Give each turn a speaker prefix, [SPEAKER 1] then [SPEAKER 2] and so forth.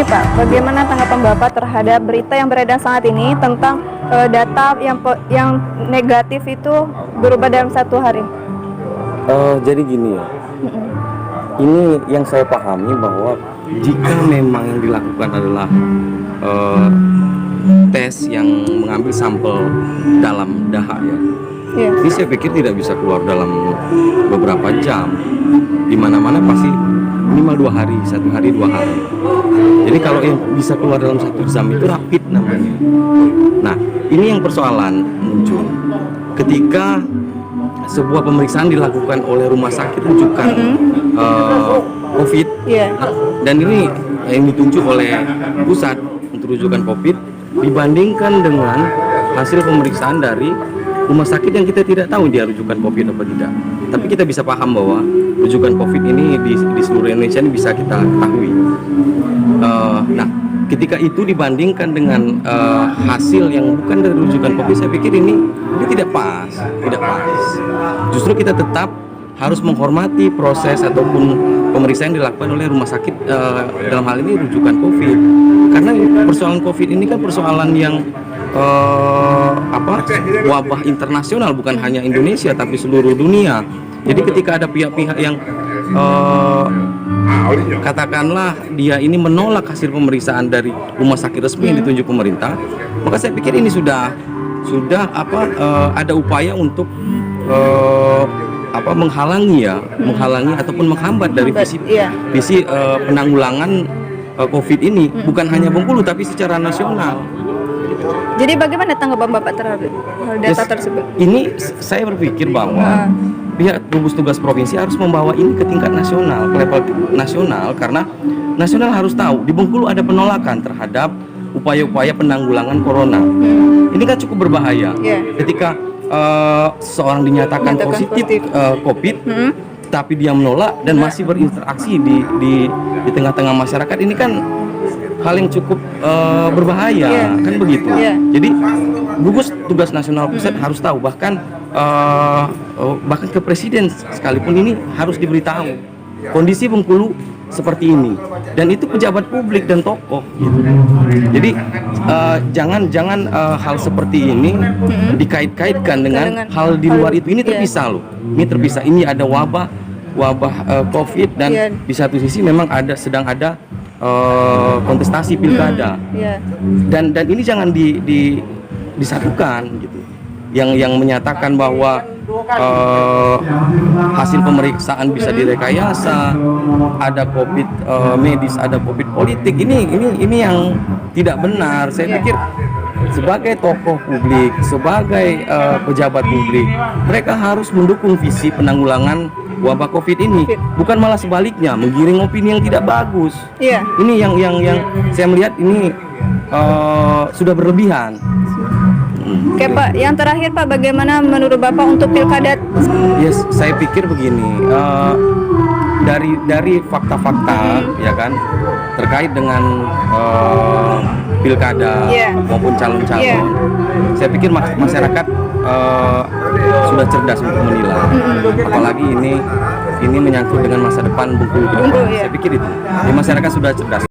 [SPEAKER 1] Pak, bagaimana tanggapan Bapak terhadap berita yang beredar saat ini tentang data yang negatif itu berubah dalam 1 hari?
[SPEAKER 2] Jadi gini ya, ini yang saya pahami bahwa jika memang yang dilakukan adalah tes yang mengambil sampel dalam dahak ya, ini saya pikir tidak bisa keluar dalam beberapa jam. Di mana-mana pasti minimal 2 hari, 1 hari 2 hari. Jadi kalau yang bisa keluar dalam 1 jam itu rapid namanya. Nah, ini yang persoalan muncul ketika sebuah pemeriksaan dilakukan oleh rumah sakit rujukan COVID, dan ini yang ditunjuk oleh pusat untuk rujukan COVID dibandingkan dengan hasil pemeriksaan dari rumah sakit yang kita tidak tahu dia rujukan COVID apa tidak. Tapi kita bisa paham bahwa rujukan COVID ini di seluruh Indonesia ini bisa kita ketahui. Nah, ketika itu dibandingkan dengan hasil yang bukan dari rujukan COVID, saya pikir ini tidak pas. Justru kita tetap harus menghormati proses ataupun pemeriksaan yang dilakukan oleh rumah sakit dalam hal ini rujukan COVID. Karena persoalan COVID ini kan persoalan yang wabah internasional, bukan hanya Indonesia tapi seluruh dunia. Jadi ketika ada pihak-pihak yang katakanlah dia ini menolak hasil pemeriksaan dari rumah sakit resmi yang ditunjuk pemerintah, maka saya pikir ini sudah ada upaya untuk menghalangi ataupun menghambat dari visi penanggulangan COVID ini, bukan hanya Bengkulu tapi secara nasional.
[SPEAKER 1] Jadi bagaimana tanggapan Bapak terhadap data tersebut?
[SPEAKER 2] Ini saya berpikir bahwa pihak gugus tugas provinsi harus membawa ini ke tingkat nasional, ke level nasional, karena nasional harus tahu di Bengkulu ada penolakan terhadap upaya-upaya penanggulangan corona. Ini kan cukup berbahaya. Ketika seseorang dinyatakan positif COVID, tapi dia menolak dan masih berinteraksi di tengah-tengah masyarakat, ini kan hal yang cukup berbahaya, kan begitu. Jadi gugus tugas nasional pusat harus tahu, bahkan ke presiden sekalipun ini harus diberitahu kondisi Bengkulu seperti ini, dan itu pejabat publik dan tokoh gitu. Jadi jangan hal seperti ini dikait-kaitkan dengan hal di luar itu. Ini terpisah loh, ini terpisah. Ini ada wabah COVID, dan di satu sisi memang sedang ada kontestasi pilkada, dan ini jangan disatukan gitu. Yang menyatakan bahwa hasil pemeriksaan bisa direkayasa, ada COVID medis, ada COVID politik, ini yang tidak benar. Saya pikir sebagai tokoh publik, sebagai pejabat publik, mereka harus mendukung visi penanggulangan wabah COVID ini, bukan malah sebaliknya menggiring opini yang tidak bagus. Ini yang saya melihat ini sudah berlebihan.
[SPEAKER 1] Oke Pak, yang terakhir Pak, bagaimana menurut Bapak untuk pilkada?
[SPEAKER 2] Yes, saya pikir begini, dari fakta-fakta ya kan terkait dengan pilkada maupun calon-calon, saya pikir masyarakat sudah cerdas untuk menilai. Apalagi ini menyangkut dengan masa depan Bengkulu. Saya pikir itu, masyarakat sudah cerdas.